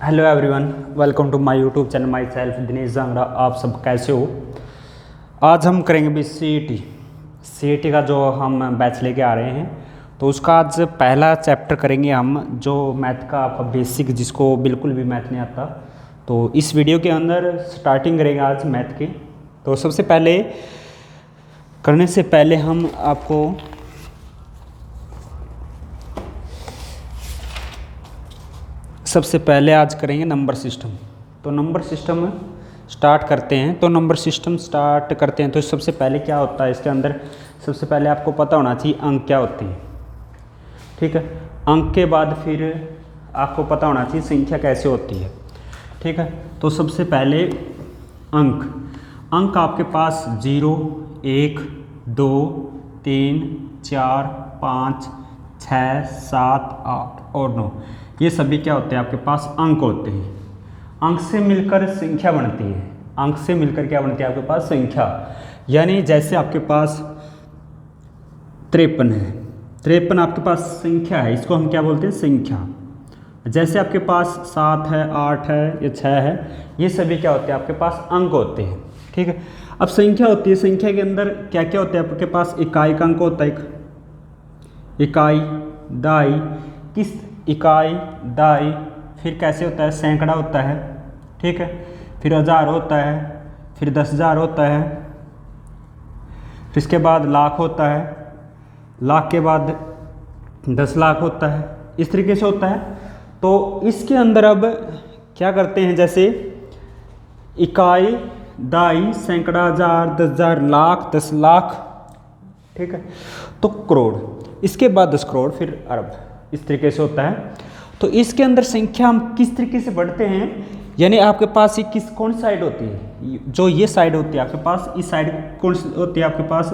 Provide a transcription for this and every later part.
Hello everyone, welcome to my YouTube channel. My self Dinesh Jangra. आप सब कैसे हो? आज हम करेंगे भी सी ई टी का जो हम बैच लेके आ रहे हैं, तो उसका आज पहला चैप्टर करेंगे हम, जो मैथ का आपका बेसिक, जिसको बिल्कुल भी मैथ नहीं आता। तो इस वीडियो के अंदर स्टार्टिंग करेंगे आज मैथ की। तो सबसे पहले करने से पहले हम आपको सबसे पहले आज करेंगे नंबर सिस्टम। तो नंबर सिस्टम स्टार्ट करते हैं। तो नंबर सिस्टम स्टार्ट करते हैं तो सबसे पहले क्या होता है इसके अंदर, सबसे पहले आपको पता होना चाहिए अंक क्या होते हैं। ठीक है, अंक के बाद फिर आपको पता होना चाहिए संख्या कैसे होती है। ठीक है, तो सबसे पहले अंक आपके पास 0, 1, 2, 3, 4, 5, 6, 7, 8 और 9, ये सभी क्या होते हैं? आपके पास अंक होते हैं। अंक से मिलकर संख्या बनती है। अंक से मिलकर क्या बनती है? आपके पास संख्या। यानी जैसे आपके पास 53 है, 53 आपके पास संख्या है, इसको हम क्या बोलते हैं? संख्या। जैसे आपके पास 7 है, 8 है या 6 है, ये सभी क्या होते हैं? आपके पास अंक होते हैं। ठीक है, अब संख्या होती है, संख्या के अंदर क्या क्या होता है? आपके पास इकाई का अंक होता है, इकाई, दाई, किस इकाई, दाई, फिर कैसे होता है? सैकड़ा होता है। ठीक है, फिर हज़ार होता है, फिर 10,000 होता है, फिर इसके बाद लाख होता है, लाख के बाद 10 लाख होता है, इस तरीके से होता है। तो इसके अंदर अब क्या करते हैं? जैसे इकाई, दाई, सैकड़ा, हज़ार, 10,000, लाख, 10 लाख, ठीक है, तो करोड़, इसके बाद 10 करोड़, फिर अरब, इस तरीके से होता है। तो इसके अंदर संख्या हम किस तरीके से बढ़ते हैं? यानी आपके पास ये कौन साइड होती है? जो ये साइड होती है आपके पास, इस साइड कौन सी होती है? आपके पास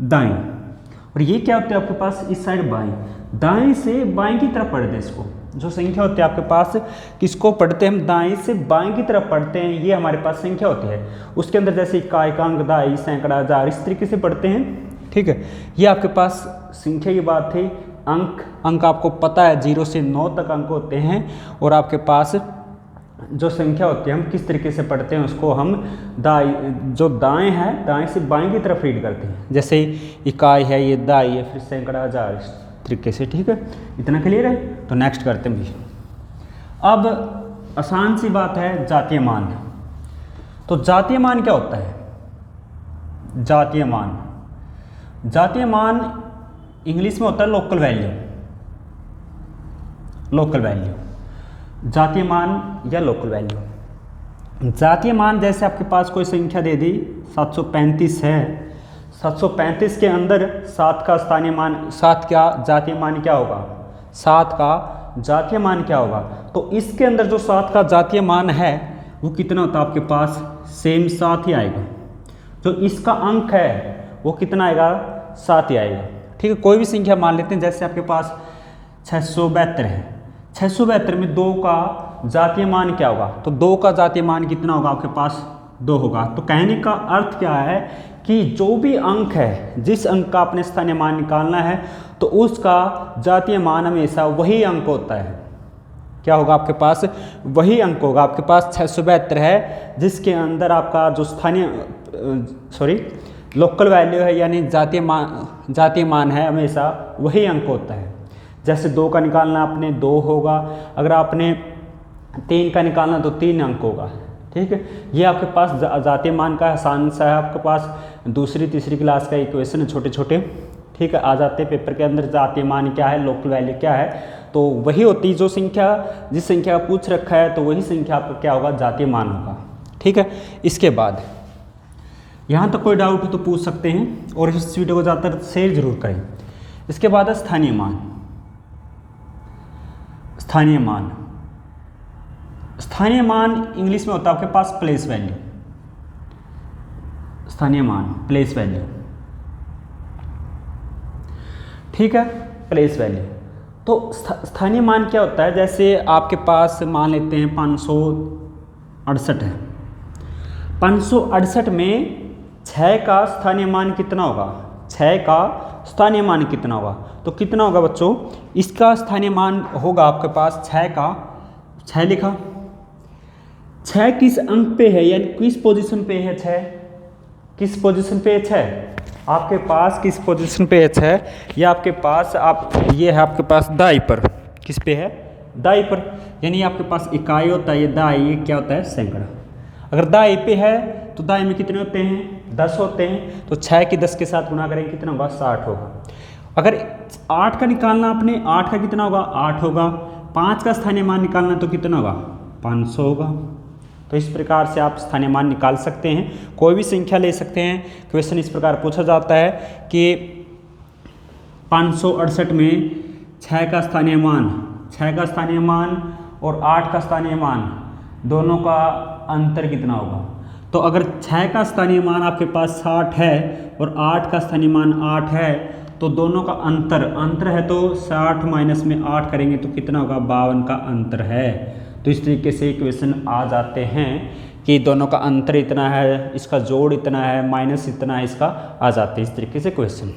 दाएं। और ये क्या होती है आपके पास? इस साइड बाएं। दाएं से बाएं की तरफ पढ़ते हैं इसको। जो संख्या होती है आपके पास, किसको पढ़ते हैं हम? दाएं से बाएं की तरफ पढ़ते हैं, ये हमारे पास संख्या होती है। उसके अंदर जैसे इकाई का अंक, दाई, सैकड़ा, हज़ार, इस तरीके से पढ़ते हैं। ठीक है, ये आपके पास संख्या की बात थी। अंक आपको पता है 0 से 9 तक अंक होते हैं। और आपके पास जो संख्या होती है हम किस तरीके से पढ़ते हैं, उसको हम जो दाएं है, दाएं से बाएं की तरफ रीड करते हैं। जैसे इकाई है, ये दाई है, फिर सैकड़ा, हज़ार, इस तरीके से। ठीक है, इतना क्लियर है? तो नेक्स्ट करते हैं भी। अब आसान सी बात है, जातीय मान। तो जातीय मान क्या होता है? जातीय मान इंग्लिश में होता है लोकल वैल्यू। जातीय मान या लोकल वैल्यू। जातीय मान जैसे आपके पास कोई संख्या दे दी, 735 है, 735 के अंदर 7 का स्थानीय मान, 7 का जातीय मान क्या होगा? 7 का जातीय मान क्या होगा? तो इसके अंदर जो 7 का जातीय मान है वो कितना होता है? आपके पास सेम 7 ही आएगा। जो इसका अंक है वो कितना आएगा? 7 ही आएगा। ठीक है, कोई भी संख्या मान लेते हैं, जैसे आपके पास 672 है, 672 में 2 का जातीय मान क्या होगा? तो 2 का जातीय मान कितना होगा? आपके पास 2 होगा। तो कहने का अर्थ क्या है कि जो भी अंक है, जिस अंक का आपने स्थानीय मान निकालना है, तो उसका जातीय मान हमेशा वही अंक होता है। क्या होगा? आपके पास वही अंक होगा। आपके पास 672 है, जिसके अंदर आपका जो लोकल वैल्यू है, यानी जातीय मान है, हमेशा वही अंक होता है। जैसे 2 का निकालना आपने 2 होगा, अगर आपने 3 का निकालना तो 3 अंक होगा। ठीक है, ये आपके पास जातीय मान का आसान सा है। आपके पास दूसरी तीसरी क्लास का इक्वेशन है, छोटे छोटे, ठीक है, आ जाते हैं पेपर के अंदर। जातीय मान क्या है, लोकल वैल्यू क्या है, तो वही होती है जो संख्या, जिस संख्या का पूछ रखा है, तो वही संख्या आपका क्या होगा? जातीय मान होगा। ठीक है, इसके बाद यहाँ तक कोई डाउट हो तो पूछ सकते हैं, और इस वीडियो को ज़्यादातर शेयर जरूर करें। इसके बाद है स्थानीय मान। स्थानीय मान इंग्लिश में होता है आपके पास प्लेस वैल्यू। स्थानीय मान, प्लेस वैल्यू। ठीक है, प्लेस वैल्यू। तो स्थानीय मान क्या होता है? जैसे आपके पास मान लेते हैं 568 है, 568 में 6 का स्थानीय मान कितना होगा? 6 का स्थानीय मान कितना होगा? तो कितना होगा बच्चों? इसका स्थानीय मान होगा आपके पास 6 का 6 लिखा। 6 किस अंक पे है, यानी किस पोजीशन पे है 6, किस पोजीशन पे है 6, आपके पास किस पोजीशन पे है 6, या आपके पास ये है आपके पास दाई पर, किस पे है, दाई पर, यानी आपके पास इकाई होता है, ये दाई, ये क्या होता है, सैकड़ा। अगर दाई पे है तो दाई में कितने होते हैं, 10 होते हैं, तो 6 की 10 के साथ गुना करेंगे, कितना होगा, 60 होगा। अगर 8 का निकालना आपने, 8 का कितना होगा, 8 होगा। 5 का स्थानीय मान निकालना तो कितना होगा, 500 होगा। तो इस प्रकार से आप स्थानीय मान निकाल सकते हैं, कोई भी संख्या ले सकते हैं। क्वेश्चन इस प्रकार पूछा जाता है कि 568 में 6 का स्थानीय मान, 6 का स्थानीय मान और 8 का स्थानीय मान दोनों का अंतर कितना होगा। तो अगर 6 का स्थानीय मान आपके पास 60 है और 8 का स्थानीय मान 8 है, तो दोनों का अंतर है, तो 60 माइनस में 8 करेंगे तो कितना होगा, 52 का अंतर है। तो इस तरीके से क्वेश्चन आ जाते हैं कि दोनों का अंतर इतना है, इसका जोड़ इतना है, माइनस इतना है, इसका आ जाते हैं इस तरीके से क्वेश्चन।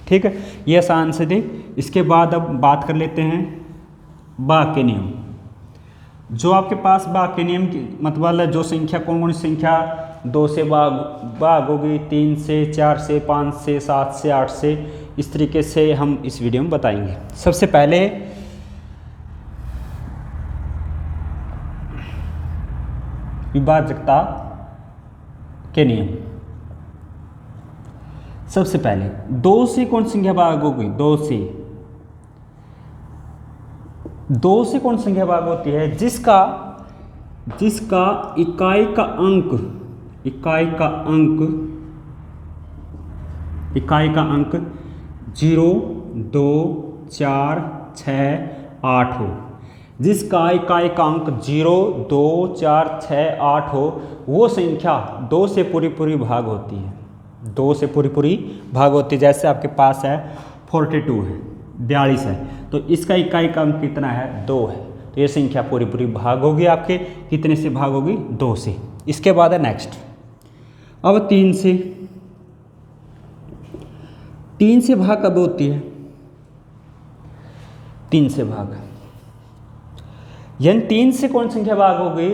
ठीक है, ये आसान से थे। इसके बाद अब बात कर लेते हैं भाग के नियम। जो आपके पास भाग के नियम की मतलब जो संख्या, कौन कौन सी संख्या 2 से भाग होगी, 3 से, 4 से, 5 से, 7 से, 8 से, इस तरीके से हम इस वीडियो में बताएंगे। सबसे पहले विभाजकता के नियम। सबसे पहले 2 से कौन संख्या भाग होगी, 2 से कौन संख्या भाग होती है, जिसका इकाई का अंक 0, 2, 4, 6, 8 हो। जिसका इकाई का अंक 0, 2, 4, 6, 8 हो, वो संख्या 2 से पूरी भाग होती है, 2 से पूरी भाग होती है। जैसे आपके पास है 42 है, 42 है, तो इसका इकाई का अंक कितना है, 2 है, तो ये संख्या पूरी भाग होगी आपके, कितने से भाग होगी, 2 से। इसके बाद है नेक्स्ट, अब 3 से भाग कब होती है, 3 से भाग, यानी 3 से कौन संख्या भाग होगी,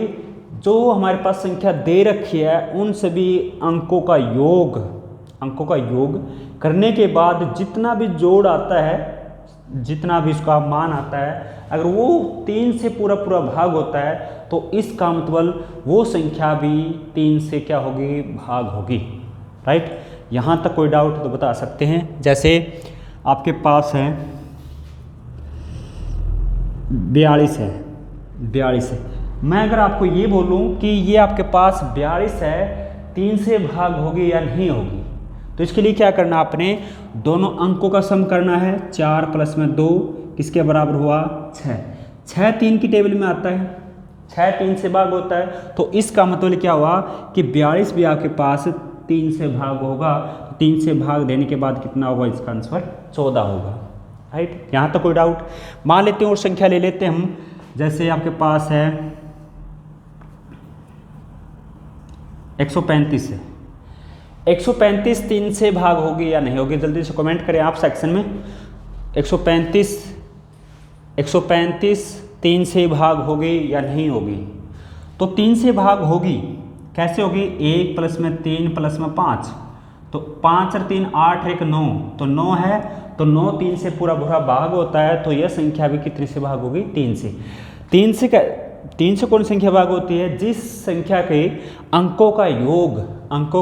जो हमारे पास संख्या दे रखी है उन सभी अंकों का योग करने के बाद जितना भी जोड़ आता है, जितना भी उसका मान आता है, अगर वो 3 से पूरा भाग होता है, तो इसका मतलब वो संख्या भी 3 से क्या होगी, भाग होगी। राइट, यहाँ तक कोई डाउट तो बता सकते हैं। जैसे आपके पास है 42 है, 42 है, मैं अगर आपको ये बोलूं कि ये आपके पास 42 है, 3 से भाग होगी या नहीं होगी, तो इसके लिए क्या करना, आपने दोनों अंकों का सम करना है। 4 + 2 किसके बराबर हुआ, 6। 6 3 की टेबल में आता है, 6 3 से भाग होता है, तो इसका मतलब क्या हुआ कि 42 भी आपके पास 3 से भाग होगा। 3 से भाग देने के बाद कितना होगा, इसका आंसर 14 होगा। राइट, यहाँ तक कोई डाउट। मान लेते हैं और संख्या ले लेते हैं हम, जैसे आपके पास है 135 है, 135 3 से भाग होगी या नहीं होगी, जल्दी से कमेंट करें आप सेक्शन में। 135 3 से भाग होगी या नहीं होगी, तो 3 से भाग होगी। कैसे होगी, 1 + 3 + 5, तो 5 और 3 8, 1 9, तो 9 है, तो 9 3 से पूरा भाग होता है, तो यह संख्या भी कितने से भाग होगी, 3 से। 3 से कौन संख्या भाग होती है, जिस संख्या के अंकों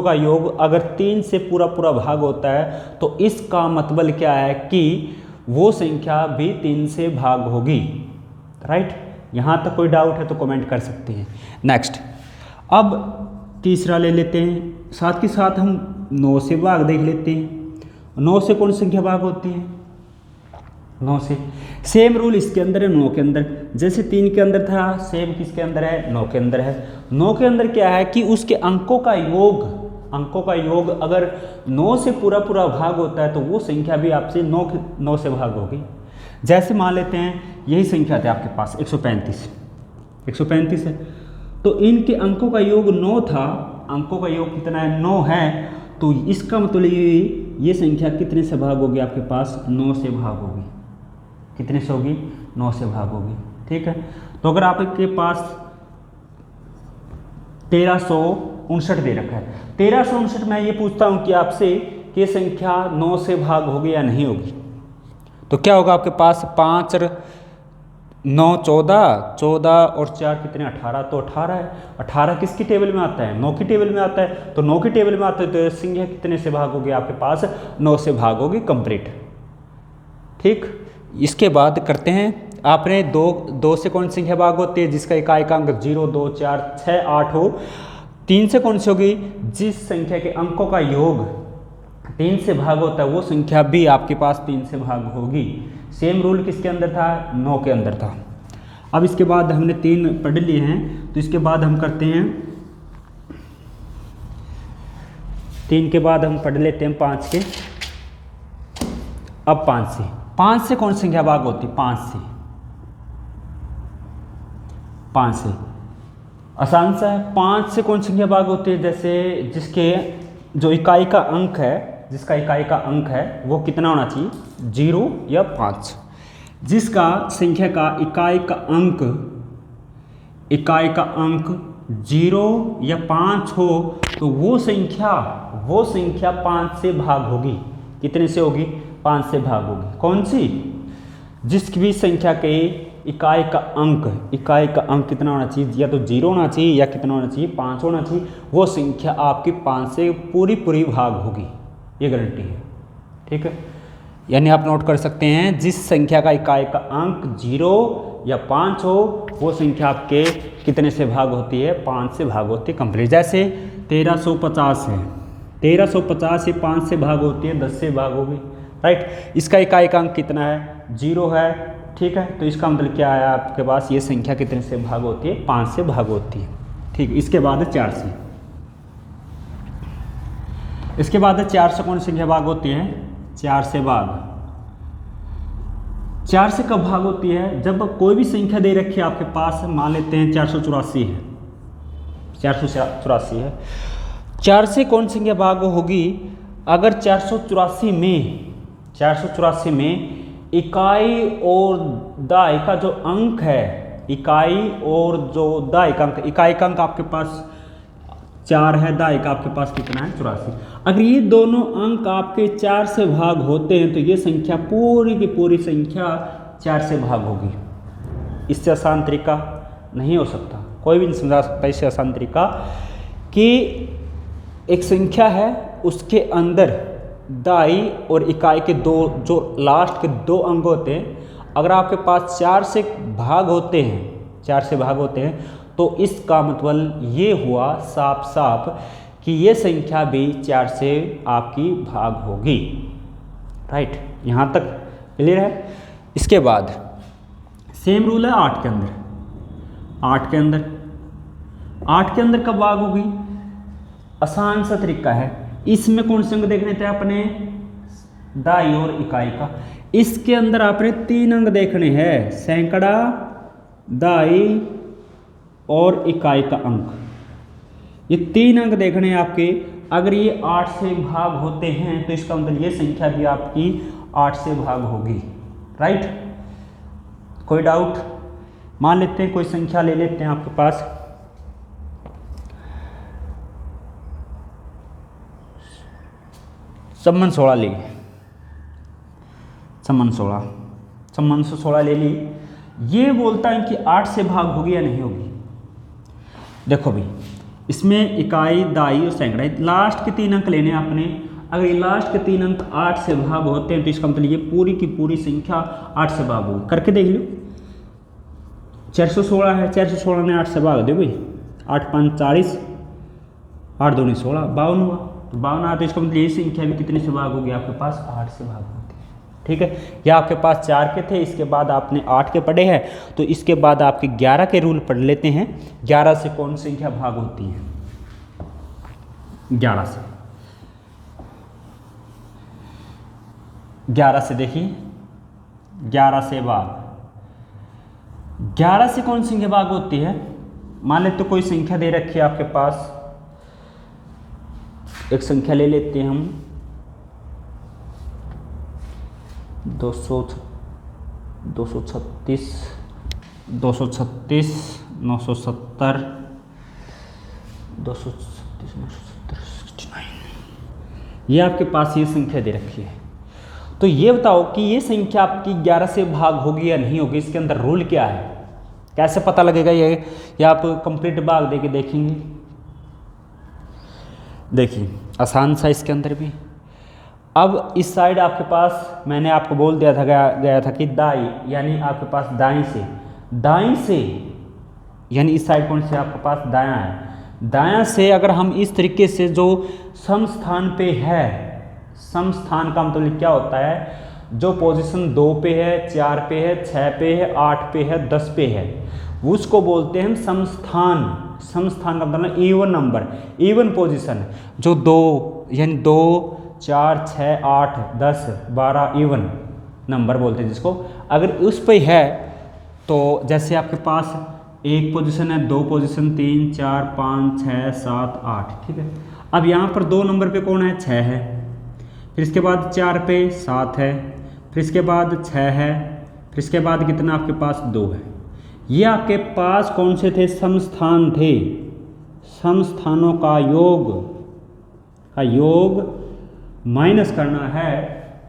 का योग अगर 3 से पूरा भाग होता है, तो इसका मतलब क्या है कि वो संख्या भी 3 से भाग होगी। राइट, यहाँ तक कोई डाउट है तो कमेंट कर सकते हैं। नेक्स्ट, अब तीसरा ले लेते हैं, साथ के साथ हम 9 से भाग देख लेते हैं। 9 से कौन संख्या भाग होती है, 9 से। सेम रूल इसके अंदर है, 9 के अंदर, जैसे 3 के अंदर था, सेम किसके अंदर है, 9 के अंदर है। 9 के अंदर क्या है कि उसके अंकों का योग अगर 9 से पूरा भाग होता है, तो वो संख्या भी आपसे 9 से भाग होगी। जैसे मान लेते हैं यही संख्या थी आपके पास 135 है, तो इनके अंकों का योग 9 था, अंकों का योग कितना है, 9 है, तो इसका मतलब ये संख्या कितने से भाग होगी आपके पास, 9 से भाग होगी। कितने से होगी, 9 से भाग होगी। ठीक है। तो अगर आपके पास 1359 दे रखा है, 1359 मैं ये पूछता हूँ कि आपसे कि ये संख्या 9 से भाग होगी या नहीं होगी, तो क्या होगा आपके पास 5 और 9 14, 14 और 4 कितने 18, तो 18 है। 18 किसकी टेबल में आता है? 9 की टेबल में आता है। तो 9 की टेबल में आता है तो संख्या कितने से भाग होगी आपके पास? 9 से भाग होगी कंप्लीट। ठीक, इसके बाद करते हैं, आपने दो से कौन सी संख्या भाग होती है? जिसका इकाई का अंक 0 2 4 6 8 हो। 3 से कौन सी होगी? जिस संख्या के अंकों का योग 3 से भाग होता है वो संख्या भी आपके पास 3 से भाग होगी। सेम रूल किसके अंदर था? 9 के अंदर था। अब इसके बाद हमने 3 पढ़ लिए हैं, तो इसके बाद हम करते हैं 3 के बाद हम पढ़ लेते हैं 5 के। अब 5 से कौन सी संख्या भाग होती? 5 से आसान सा है। 5 से कौन सी संख्या भाग होती है? जैसे जिसके जो इकाई का अंक है, जिसका इकाई का अंक है वो कितना होना चाहिए? 0 या 5। जिसका संख्या का इकाई का अंक 0 या 5 हो तो वो संख्या 5 से भाग होगी। कितने से होगी? 5 से भाग होगी। कौन सी? जिसकी भी संख्या के इकाई का अंक कितना होना चाहिए? या तो 0 होना चाहिए या कितना होना चाहिए? 5 होना चाहिए। वो संख्या आपकी 5 से पूरी भाग होगी, ये गारंटी है। ठीक है, यानी आप नोट कर सकते हैं, जिस संख्या का इकाई का अंक 0 या 5 हो वो संख्या आपके कितने से भाग होती है? 5 से भाग होती है कंप्लीट। जैसे 1350 है, 1350 ये 5 से भाग होती है, 10 से भाग होगी, राइट। इसका इकाई का अंक कितना है? 0 है। ठीक है, तो इसका मतलब क्या है आपके पास? ये संख्या कितने से भाग होती है? 5 से भाग होती है। ठीक, इसके बाद 4 से। इसके बाद 4 से कौन सी संख्या भाग होती है? 4 से कब भाग होती है? जब कोई भी संख्या दे रखी है आपके पास, मान लेते हैं 484 है, 484 है। 4 से कौन सी संख्या भाग होगी? अगर 484 में इकाई और दाई का जो अंक है, इकाई का अंक आपके पास 4 है, दाई का आपके पास कितना है? 84। अगर ये दोनों अंक आपके 4 से भाग होते हैं तो ये संख्या पूरी की पूरी संख्या 4 से भाग होगी। इससे आसान तरीका नहीं हो सकता, कोई भी नहीं समझा सकता इससे आसान तरीका, कि एक संख्या है उसके अंदर दाई और इकाई के जो लास्ट के 2 अंक होते हैं, अगर आपके पास 4 से भाग होते हैं तो इसका मतलब ये हुआ साफ कि ये संख्या भी 4 से आपकी भाग होगी, राइट। यहाँ तक क्लियर है। इसके बाद सेम रूल है 8 के अंदर कब भाग होगी? आसान सा तरीका है। इसमें कौन से अंक देखने थे अपने? दाई और इकाई का। इसके अंदर आपने 3 अंक देखने हैं, सैकड़ा, दाई और इकाई का अंक। ये 3 अंक देखने हैं आपके। अगर ये 8 से भाग होते हैं तो इसका मतलब ये संख्या भी आपकी 8 से भाग होगी, राइट। कोई डाउट? मान लेते हैं कोई संख्या ले लेते हैं आपके पास, सम्मन 16 ले, सम्मन 16 ले ली। ये बोलता है कि 8 से भाग होगी या नहीं होगी। देखो भाई, इसमें इकाई, दाई और सैकड़ा, लास्ट के 3 अंक लेने आपने। अगर ये लास्ट के 3 अंक 8 से भाग होते हैं तो इसका मतलब ये पूरी की पूरी संख्या 8 से भाग होगी। करके देख लो। 416 है, 416 ने 8 से भाग दे भाई, 8 5 40, 8 2 16, 52 हुआ। तो 52 आया तो इसका मतलब ये संख्या भी कितने से भाग होगी आपके पास? 8 से भाग होगी। ठीक है, ये आपके पास 4 के थे, इसके बाद आपने 8 के पढ़े हैं, तो इसके बाद आपके 11 के रूल पढ़ लेते हैं। 11 से कौन सी संख्या भाग होती है? 11 से देखिए, 11 से कौन सी संख्या भाग होती है? मान लेते तो कोई संख्या दे रखी है आपके पास, एक संख्या ले लेते हैं हम 236 236, 970, 236, 970, 69। ये आपके पास ये संख्या दे रखी है। तो ये बताओ कि ये संख्या आपकी 11 से भाग होगी या नहीं होगी, इसके अंदर रूल क्या है, कैसे पता लगेगा ये आप कंप्लीट भाग देके देखेंगे। देखिए आसान सा इसके अंदर भी। अब इस साइड आपके पास मैंने आपको बोल दिया था गया था कि दाई यानी आपके पास दाईं से यानी इस साइड कौन से आपके पास दायां है। दायां से अगर हम इस तरीके से जो समस्थान पे है, समस्थान का मतलब क्या होता है, जो पोजीशन 2 पे है, 4 पे है, 6 पे है, 8 पे है, 10 पे है, उसको बोलते हैं समस्थान। समस्थान का मतलब इवन नंबर, इवन पोजीशन, जो 2 यानी 2, 4, 6, 8, 10, 12 इवन नंबर बोलते हैं जिसको। अगर उस पे है तो जैसे आपके पास 1 पोजीशन है, 2 पोजीशन, 3, 4, 5, 6, 7, 8, ठीक है। अब यहाँ पर 2 नंबर पे कौन है, 6 है, फिर इसके बाद 4 पे 7 है, फिर इसके बाद 6 है, फिर इसके बाद कितना आपके पास 2 है। ये आपके पास कौन से थे, समस्थान थे। समस्थानों का योग माइनस करना है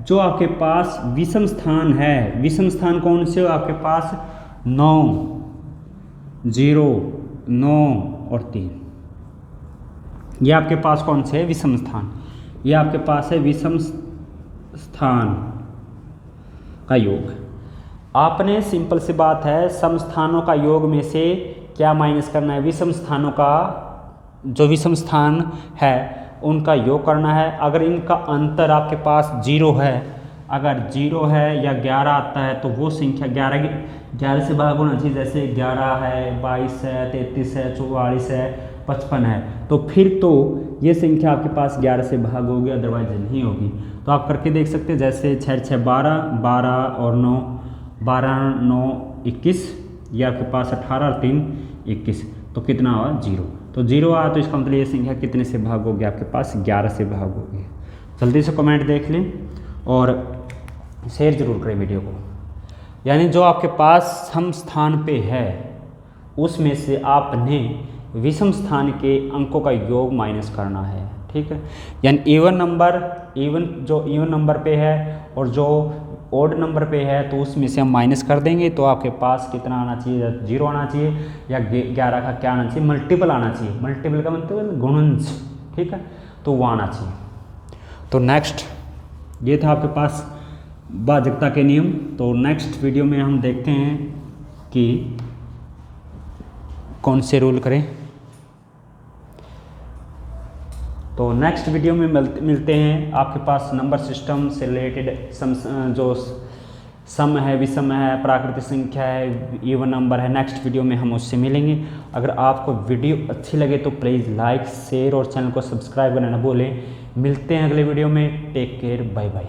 जो आपके पास विषम स्थान है। विषम स्थान कौन से, आपके पास 9, 0, 9 और 3। ये आपके पास कौन से है, विषम स्थान। ये आपके पास है विषम स्थान का योग। आपने सिंपल सी बात है, समस्थानों का योग में से क्या माइनस करना है, विषम स्थानों का जो विषम स्थान है उनका योग करना है। अगर इनका अंतर आपके पास 0 है, अगर 0 है या 11 आता है तो वो संख्या 11 से भाग होना चाहिए। जैसे 11 है, 22 है, 33 है, 44 है, 55 है, तो फिर तो ये संख्या आपके पास 11 से भाग होगी, अदरवाइज नहीं होगी। तो आप करके देख सकते हैं, जैसे 6 6 12, 12 और 9, 12 9 21, ये आपके पास 18 और 3 21, तो कितना हुआ 0। तो 0 आया तो इसका मतलब ये संख्या कितने से भाग होगी, आपके पास 11 से भाग होगी। जल्दी से कमेंट देख लें और शेयर जरूर करें वीडियो को। यानी जो आपके पास सम स्थान पे है उसमें से आपने विषम स्थान के अंकों का योग माइनस करना है, ठीक है। यानी इवन नंबर पे है और जो ओड नंबर पे है तो उसमें से हम माइनस कर देंगे तो आपके पास कितना आना चाहिए, 0 आना चाहिए या 11 का क्या आना चाहिए, मल्टीपल आना चाहिए। मल्टीपल का मतलब गुणनज, ठीक है, तो वो आना चाहिए। तो नेक्स्ट ये था आपके पास भाजकता के नियम। तो नेक्स्ट वीडियो में हम देखते हैं कि कौन से रूल करें। तो नेक्स्ट वीडियो में मिलते हैं आपके पास नंबर सिस्टम से रिलेटेड जो सम है, विषम है, प्राकृतिक संख्या है, इवन नंबर है। नेक्स्ट वीडियो में हम उससे मिलेंगे। अगर आपको वीडियो अच्छी लगे तो प्लीज़ लाइक, शेयर और चैनल को सब्सक्राइब करना ना भूलें। मिलते हैं अगले वीडियो में। Take care, bye bye.